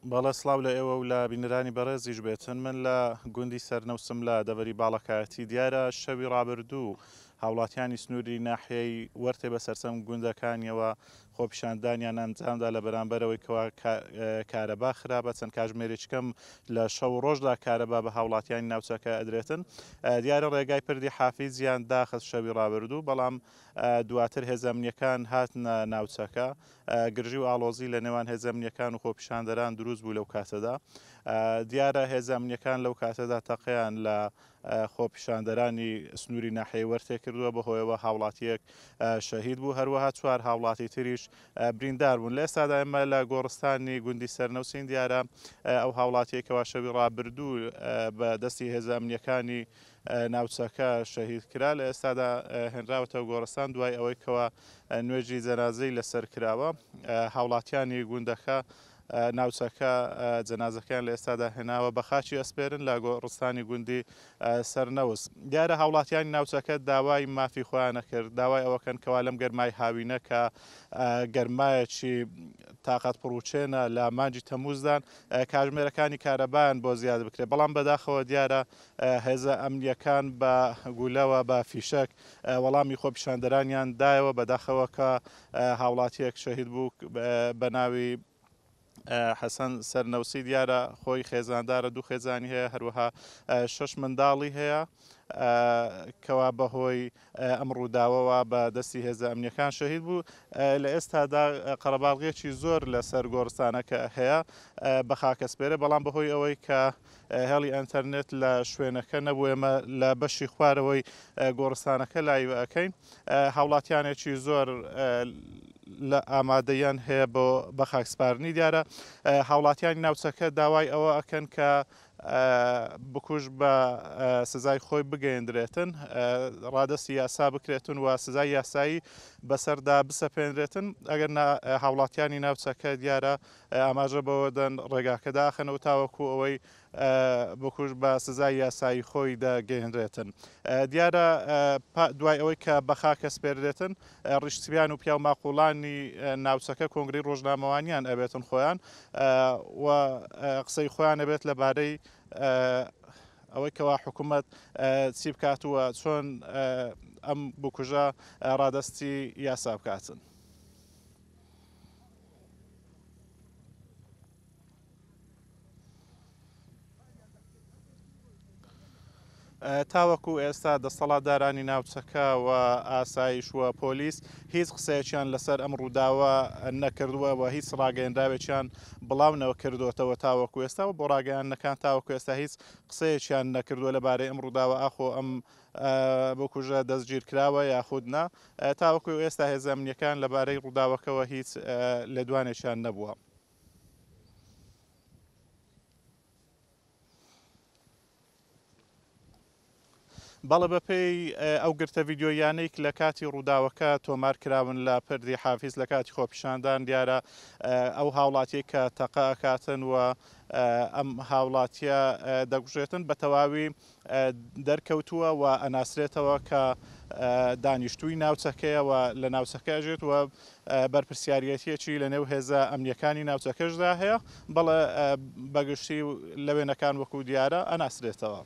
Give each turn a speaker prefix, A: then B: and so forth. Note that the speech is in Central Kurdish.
A: بەڵە سڵاو لە ئێوە و لە بینەرانی بەڕێزیش بێتن من لە گوندی سەرنەوسم لە دەڤەری باڵەکایەتی دیارە شەوی ڕابردوو هاوڵاتیانی سنووری ناحیەی وەرتێ بە سەرسەم گوندەکانیەوە خۆپیشاندانیان ئەنجامدا لە بەرامبەرەوەی کەوا کارەبا خراپە چەند کاتژمێرێکم لە شەو ڕۆژدا کارەبا بە هاوڵاتیانی ناوچەکە ئەدرێتن دیارە ڕێگای پردی حافیزیان داخست شەوی ڕابردوو بەڵام دواتر هێزەمنیەکان هاتنە ناوچەکە گرژی و ئاڵۆزی لە نێوان هێزەمنیەکان و خۆپیشاندەران دروست بوو لەو کاتەدا دیارە هێزەمنیەکان لەو کاتەدا تەقیان لە خۆپیشاندەرانی سنووری ناحیەی وەرتێ کردووە بەهۆیەوە هاوڵاتیەک شەهید بوو هەروەها چوار هاوڵاتی تریش بریندار بوون لە ئێستادا ئێمە لە گۆڕستانی گوندی سەرنەوسین دیارە ئەو هاوڵاتیەکەوە شەوی ڕابردوو بە دەستی هێزەمنیەکانی ناوچەکە شەهید کرا لە ئێستادا هێنراوەتەوە گۆڕستان دوای ئەوەی کەوە نوێژی جەنازەی لەسەر کراوە هاوڵاتیانی گوندەکە ناوچەکە جەنازەکان لە ئێستادا هێناوە بە خاچی ئەسپێرن لە گۆڕستانی گوندی سەرنەوس دیارە هاوڵاتیانی ناوچەکە داوای مافی خۆیانە کرد داوای ئەوەکەن کەوا لەم گەرمای هاوینە کە گەرمایەکی تااقەت پڕوچێنە لە مانجی تەموزدان کاتژمێرەکانی کارەبایان بۆ زیاد بکرێت بەڵام بەداخەوە دیارە هێزە ئەمنیەکان بە گولەوە بە فیشەک وەڵامی خۆپیشاندەرانیان دایەوە بەداخەوە کە هاوڵاتیەک شەهید بوو بە ناوی حەسەن سەرنەوسی دیارە خۆی خێزاندارە دوو خێزانی هەیە هەروەها 6 منداڵی هەیە کەوا بەهۆی ئەم ڕووداوەوە بە دەستی هێزە ئەمنیەکان شەهید بوو لە ئێستادا قەرەباڵغێکی زۆر لەسەر گۆڕستانەکە هەیە بە خاکەسپێرە بەڵام بەهۆی ئەوەی کە هێڵی ئەنتەرنێت لە شوێنەکە نەبوو ئێمە لە بەشی خوارەوەی گۆڕستانەکە لایو ئەەکەین هاوڵاتیانێکی زۆر لە ئامادەیان هەیە بۆ بە خاکسپارنی دیارە هاوڵاتیانی ناوچەکە داوای ئەوە ئەکەن کە بکوژ بە سزای خۆی بگەیەندرێتن ڕادستی یاسا بکرێتن و سزای یاسایی بەسەردا بسەپێنرێتن ئەگەر هاوڵاتیانی ناوچەکە دیارە ئاماژە بەوە دەن ڕێگاکە داخەنەوە تاوەکو ئەوەی بکوژ بە سزای یاسایی خۆی دەگەیەنرێتن دیارە دوای ئەوەی کە بەخا کەسپێردێتن ڕیشتیان و پیا و ماقوڵانی ناوچەکە کۆنگری ڕۆژنامەوانیان ئەبێتن خۆیان و قسەی خۆیان ئەبێت لەبارەی ئەوەی کەوا حکوومەت چی بکاتووە چۆن ئەم بکوژە ڕادستی یاسا بکاتن. تاوەکو ئێستا دەسەڵاتدارانی ناوچەکە و ئاسایش وە پۆلیس هیچ قسەیەکیان لەسەر ئەم ڕووداوە نەکردووە و هیچ ڕاگەیەندراوێکیان بڵاو کردوێتەوە تاوەکو ئێستا و بۆ ڕاگەیانەکان تاوەکو ئێستا هیچ قسەیەکیان نەکردووە لەبارەی ئەم ڕووداوە ئاخۆ ئەم بکوژە دەستگیر کراوە یاخودنا تاوەکو ئێستا هێزە ئەمنیەکان لەبارەی ڕووداوەکەوە هیچ لێدوانێکیان نەبووە. بەڵێ بەپێی ئەو گرتە ڤیددیۆیانەی لە کاتی ڕووداوەکە تۆمار کراون لە پردی حافیز لە کاتی خۆپیشاندان دیارە ئەو هاوڵاتی کە تەقە ئەکاتن و ئەم هاوڵاتیە دەگوژێتن بە تەواوی دەرکەوتووە و ئەناسرێتەوە کە دانیشتووی ناوچەکەیەوە لە ناوچەکە ئەژێت و بەرپرسیارەتیەکی لە نێو هێزە ئەمنیەکانی ناوچەکەشدا هەیە بەڵێ بەگشتی لە وێنەکان وەکو دیارە ئەناسرێتەوە.